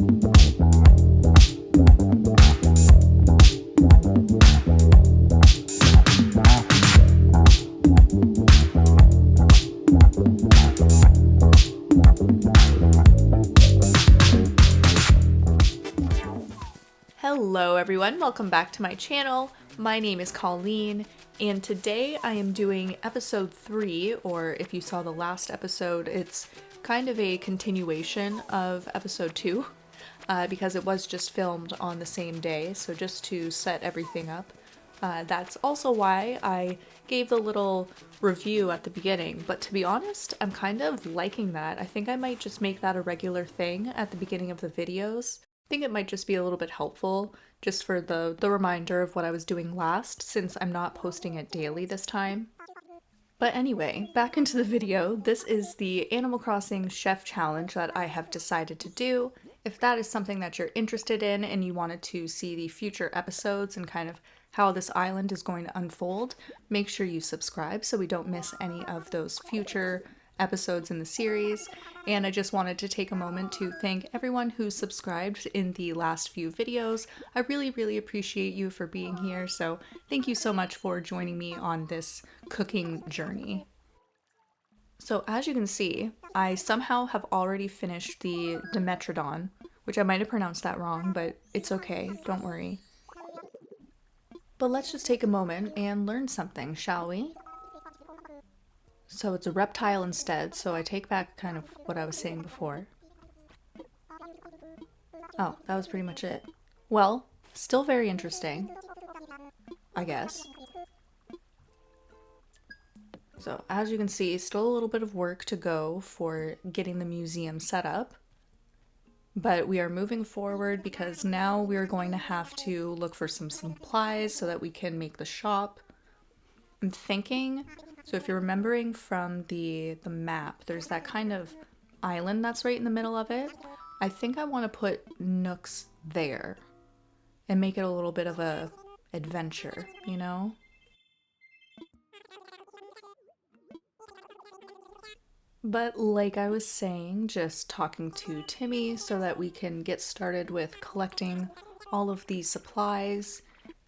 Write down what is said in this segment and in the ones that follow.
Hello everyone, welcome back to my channel. My name is Colleen, and today I am doing episode 3, or if you saw the last episode, it's kind of a continuation of episode 2, because it was just filmed on the same day, so just to set everything up. That's also why I gave the little review at the beginning, but to be honest, I'm kind of liking that. I think I might just make that a regular thing at the beginning of the videos. I think it might just be a little bit helpful just for the reminder of what I was doing last, since I'm not posting it daily this time. But anyway, back into the video. This is the Animal Crossing Chef Challenge that I have decided to do. If that is something that you're interested in and you wanted to see the future episodes and kind of how this island is going to unfold, make sure you subscribe so we don't miss any of those future episodes in the series. And I just wanted to take a moment to thank everyone who subscribed in the last few videos. I really appreciate you for being here, so thank you so much for joining me on this cooking journey. So as you can see, I somehow have already finished the Dimetrodon, which I might have pronounced that wrong, but it's okay, don't worry. But let's just take a moment and learn something, shall we? So it's a reptile instead, so I take back kind of what I was saying before. Oh, that was pretty much it. Well, still very interesting, I guess. So as you can see, still a little bit of work to go for getting the museum set up. But we are moving forward because now we're going to have to look for some supplies so that we can make the shop. I'm thinking, so if you're remembering from the map, there's that kind of island that's right in the middle of it. I think I want to put nooks there and make it a little bit of a adventure, you know? But like I was saying, just talking to Timmy so that we can get started with collecting all of these supplies,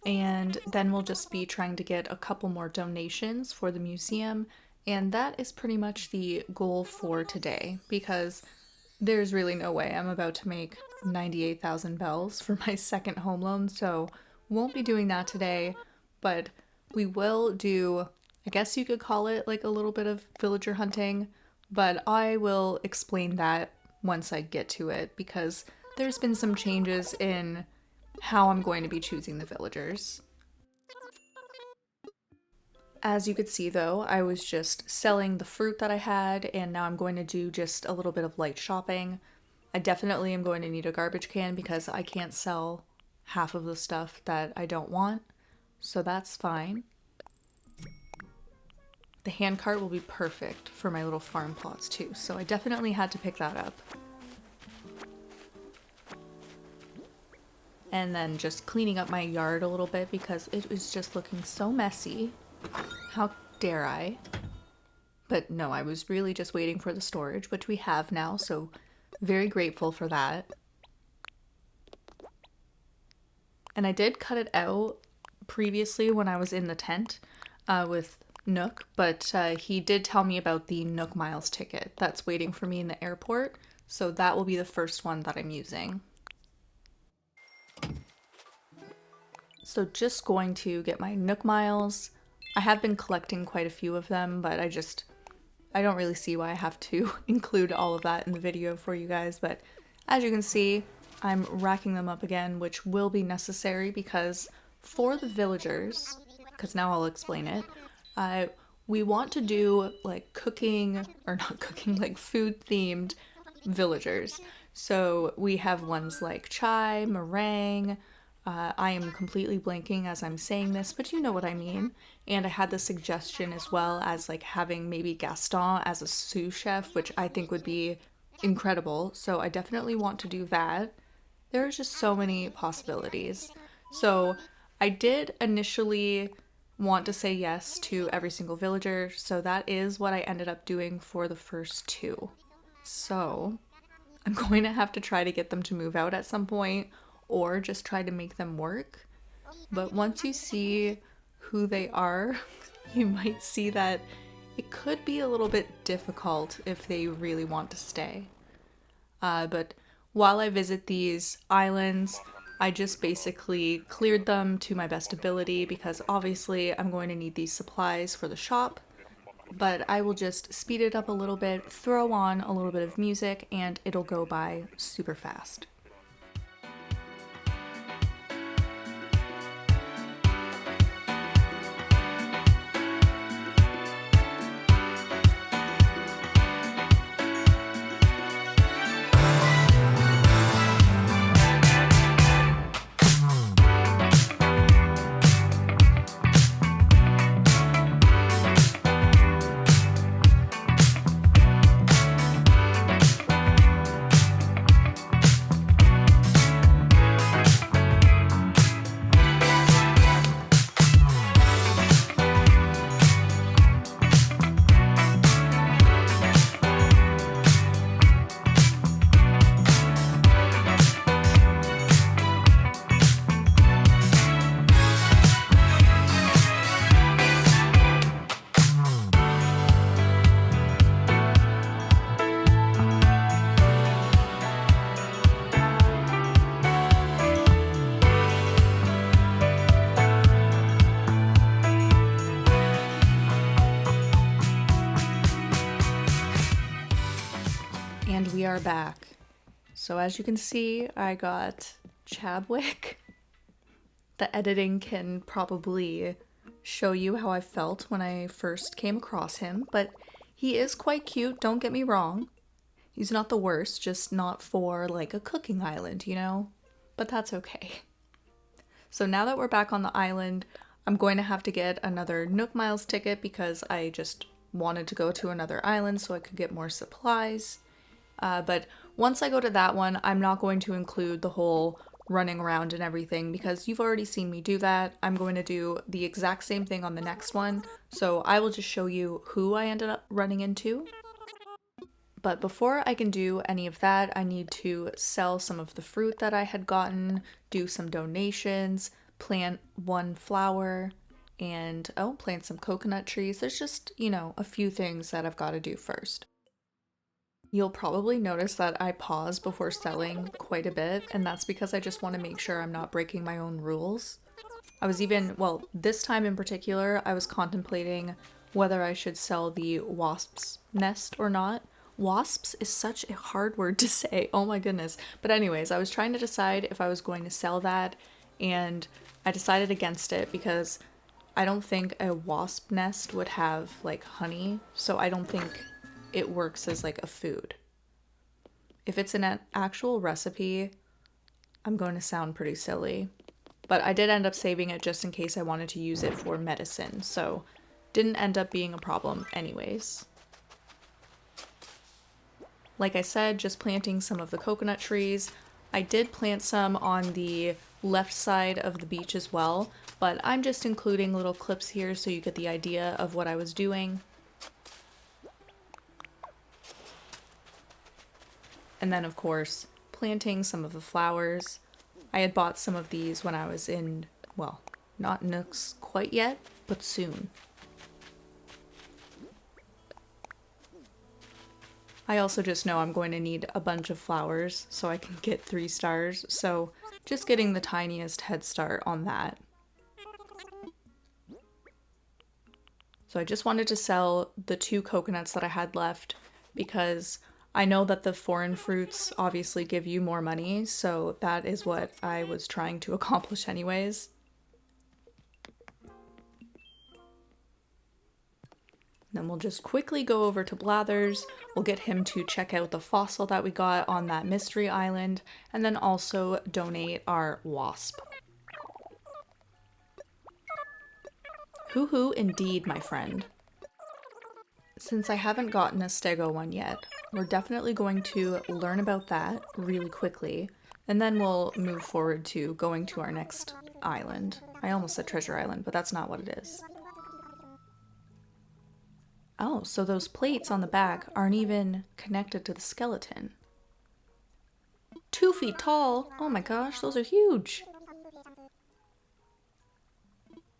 and then we'll just be trying to get a couple more donations for the museum, and that is pretty much the goal for today, because there's really no way I'm about to make 98,000 bells for my second home loan, so won't be doing that today, but we will do, I guess you could call it like a little bit of villager hunting, but I will explain that once I get to it, because there's been some changes in how I'm going to be choosing the villagers. As you could see though, I was just selling the fruit that I had, and now I'm going to do just a little bit of light shopping. I definitely am going to need a garbage can because I can't sell half of the stuff that I don't want, so that's fine. The handcart will be perfect for my little farm plots too, so I definitely had to pick that up. And then just cleaning up my yard a little bit because it was just looking so messy. How dare I? But no, I was really just waiting for the storage, which we have now, so very grateful for that. And I did cut it out previously when I was in the tent with Nook, but he did tell me about the Nook Miles ticket that's waiting for me in the airport, so that will be the first one that I'm using. So just going to get my Nook Miles. I have been collecting quite a few of them, but I don't really see why I have to include all of that in the video for you guys, but as you can see, I'm racking them up again, which will be necessary because for the villagers, because now I'll explain it, we want to do like cooking, or not cooking, like food themed villagers. So we have ones like chai, meringue, I am completely blanking as I'm saying this, but you know what I mean. And I had the suggestion as well as like having maybe Gaston as a sous chef, which I think would be incredible. So I definitely want to do that. There's just so many possibilities. So I did initially want to say yes to every single villager, so that is what I ended up doing for the first two. So I'm going to have to try to get them to move out at some point or just try to make them work. But once you see who they are, you might see that it could be a little bit difficult if they really want to stay. But while I visit these islands, I just basically cleared them to my best ability because obviously I'm going to need these supplies for the shop. But I will just speed it up a little bit, throw on a little bit of music, and it'll go by super fast. And we are back. So as you can see, I got Chadwick. The editing can probably show you how I felt when I first came across him, but he is quite cute, don't get me wrong. He's not the worst, just not for like a cooking island, you know? But that's okay. So now that we're back on the island, I'm going to have to get another Nook Miles ticket because I just wanted to go to another island so I could get more supplies. But once I go to that one, I'm not going to include the whole running around and everything because you've already seen me do that. I'm going to do the exact same thing on the next one, so I will just show you who I ended up running into. But before I can do any of that, I need to sell some of the fruit that I had gotten, do some donations, plant one flower, and plant some coconut trees. There's just, a few things that I've got to do first. You'll probably notice that I pause before selling quite a bit, and that's because I just want to make sure I'm not breaking my own rules. This time in particular, I was contemplating whether I should sell the wasp's nest or not. Wasps is such a hard word to say, oh my goodness. But anyways, I was trying to decide if I was going to sell that, and I decided against it because I don't think a wasp nest would have like honey, so I don't think it works as like a food. If it's an actual recipe, I'm going to sound pretty silly. But I did end up saving it just in case I wanted to use it for medicine, so didn't end up being a problem anyways. Like I said, just planting some of the coconut trees. I did plant some on the left side of the beach as well, but I'm just including little clips here so you get the idea of what I was doing. And then, of course, planting some of the flowers. I had bought some of these when I was in, not Nooks quite yet, but soon. I also just know I'm going to need a bunch of flowers so I can get 3 stars, so just getting the tiniest head start on that. So I just wanted to sell the 2 coconuts that I had left because I know that the foreign fruits obviously give you more money, so that is what I was trying to accomplish anyways. Then we'll just quickly go over to Blathers. We'll get him to check out the fossil that we got on that mystery island, and then also donate our wasp. Hoo-hoo indeed, my friend. Since I haven't gotten a stego one yet, we're definitely going to learn about that really quickly, and then we'll move forward to going to our next island. I almost said treasure island, but that's not what it is. Oh, so those plates on the back aren't even connected to the skeleton. 2 feet tall. Oh my gosh, those are huge.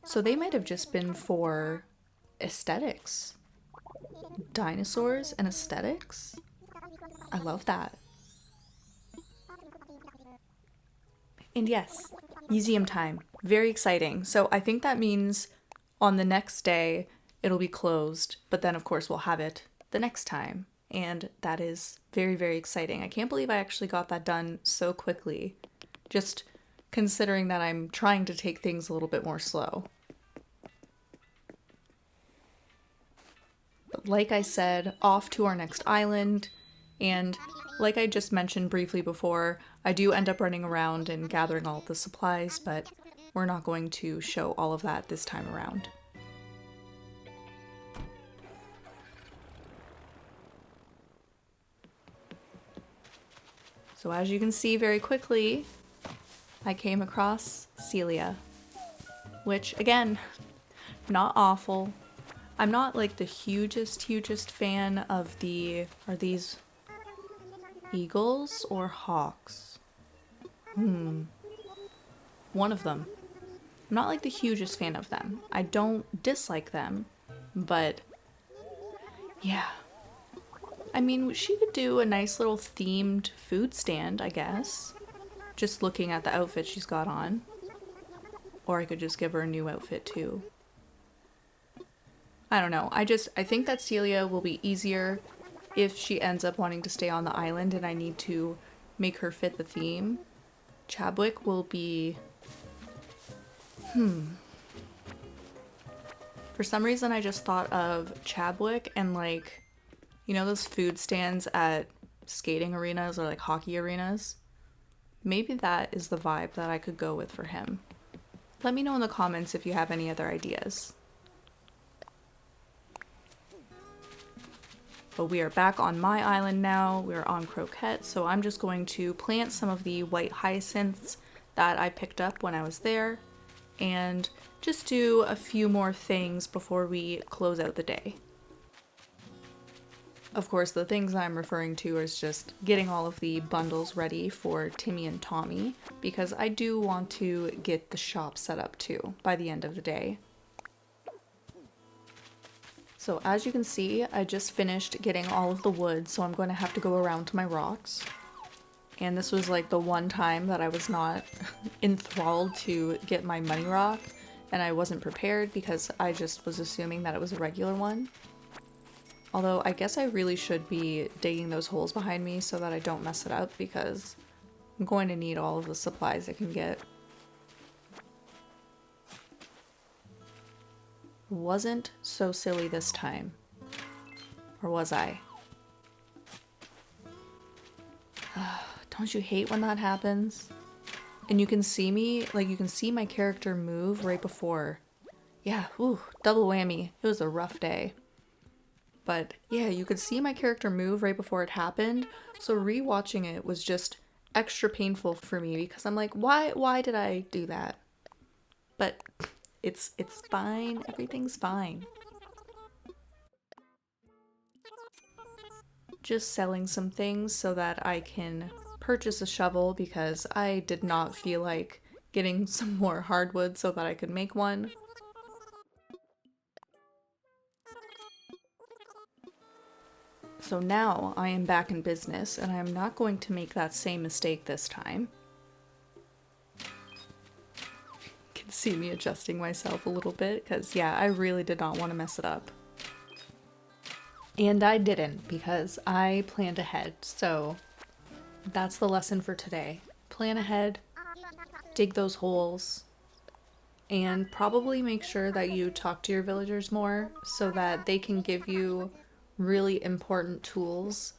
So they might have just been for aesthetics. Dinosaurs and aesthetics? I love that. And yes, museum time. Very exciting. So I think that means on the next day it'll be closed, but then of course we'll have it the next time. And that is very, very exciting. I can't believe I actually got that done so quickly. Just considering that I'm trying to take things a little bit more slow. But like I said, off to our next island. And like I just mentioned briefly before, I do end up running around and gathering all of the supplies, but we're not going to show all of that this time around. So as you can see very quickly, I came across Celia, which again, not awful. I'm not like the hugest fan of are these eagles or hawks? One of them. I'm not like the hugest fan of them. I don't dislike them, but yeah. I mean, she could do a nice little themed food stand, I guess. Just looking at the outfit she's got on. Or I could just give her a new outfit too. I don't know. I think that Celia will be easier if she ends up wanting to stay on the island and I need to make her fit the theme. Chadwick will be... For some reason I just thought of Chadwick and like, you know those food stands at skating arenas or like hockey arenas? Maybe that is the vibe that I could go with for him. Let me know in the comments if you have any other ideas. But we are back on my island now. We're on Croquette, so I'm just going to plant some of the white hyacinths that I picked up when I was there and just do a few more things before we close out the day. Of course, the things I'm referring to is just getting all of the bundles ready for Timmy and Tommy, because I do want to get the shop set up too by the end of the day. So as you can see, I just finished getting all of the wood, so I'm going to have to go around to my rocks. And this was like the one time that I was not enthralled to get my money rock, and I wasn't prepared because I just was assuming that it was a regular one. Although I guess I really should be digging those holes behind me so that I don't mess it up, because I'm going to need all of the supplies I can get. Wasn't so silly this time. Or was I? Don't you hate when that happens? And you can see me, like you can see my character move right before. Yeah, ooh, double whammy. It was a rough day. But yeah, you could see my character move right before it happened. So rewatching it was just extra painful for me because I'm like, why did I do that? But it's fine. Everything's fine. Just selling some things so that I can purchase a shovel because I did not feel like getting some more hardwood so that I could make one. So now I am back in business and I'm not going to make that same mistake this time. You can see me adjusting myself a little bit because yeah, I really did not want to mess it up. And I didn't because I planned ahead. So that's the lesson for today. Plan ahead, dig those holes, and probably make sure that you talk to your villagers more so that they can give you really important tools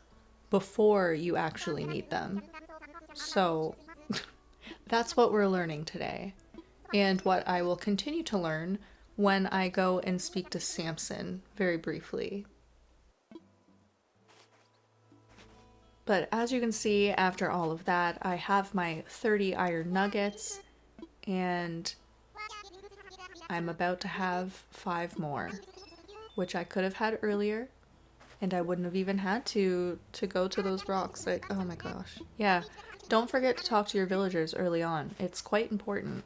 before you actually need them. So that's what we're learning today, and what I will continue to learn when I go and speak to Samson very briefly. But as you can see, after all of that, I have my 30 iron nuggets, and I'm about to have 5 more, which I could have had earlier, and I wouldn't have even had to go to those rocks. Like, oh my gosh. Yeah, Don't forget to talk to your villagers early on. It's quite important.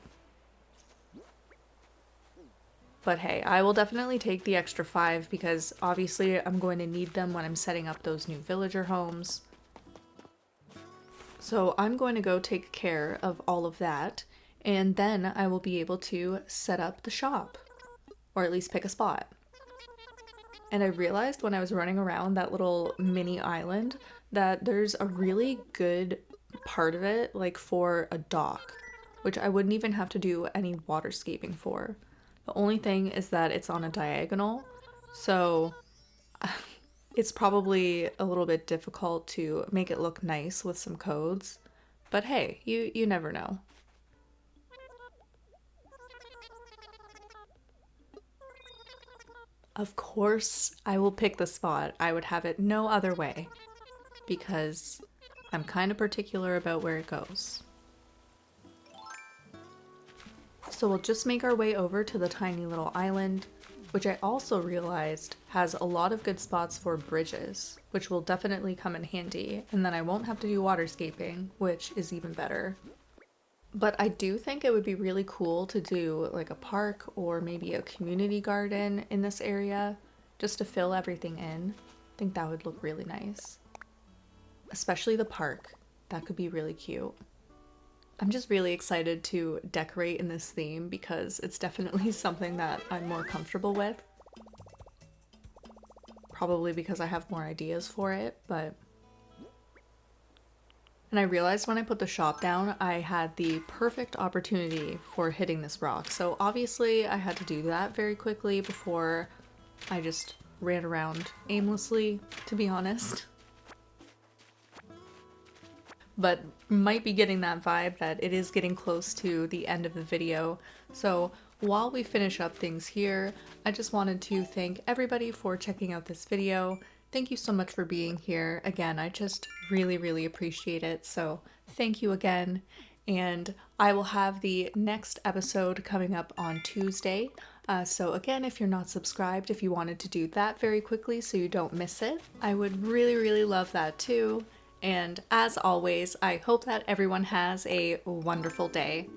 But hey, I will definitely take the extra 5 because obviously I'm going to need them when I'm setting up those new villager homes. So I'm going to go take care of all of that, and then I will be able to set up the shop, or at least pick a spot. And I realized when I was running around that little mini island that there's a really good part of it, like for a dock, which I wouldn't even have to do any waterscaping for. The only thing is that it's on a diagonal, so it's probably a little bit difficult to make it look nice with some codes. But hey, you never know. Of course, I will pick the spot. I would have it no other way, because I'm kind of particular about where it goes. So we'll just make our way over to the tiny little island, which I also realized has a lot of good spots for bridges, which will definitely come in handy, and then I won't have to do waterscaping, which is even better. But I do think it would be really cool to do like a park or maybe a community garden in this area, just to fill everything in. I think that would look really nice. Especially the park. That could be really cute. I'm just really excited to decorate in this theme because it's definitely something that I'm more comfortable with. Probably because I have more ideas for it, but... And I realized when I put the shop down, I had the perfect opportunity for hitting this rock. So obviously I had to do that very quickly before I just ran around aimlessly, to be honest. But might be getting that vibe that it is getting close to the end of the video. So while we finish up things here, I just wanted to thank everybody for checking out this video. Thank you so much for being here. Again, I just really appreciate it. So thank you again. And I will have the next episode coming up on Tuesday. So again, if you're not subscribed, if you wanted to do that very quickly so you don't miss it, I would really love that too. And as always, I hope that everyone has a wonderful day.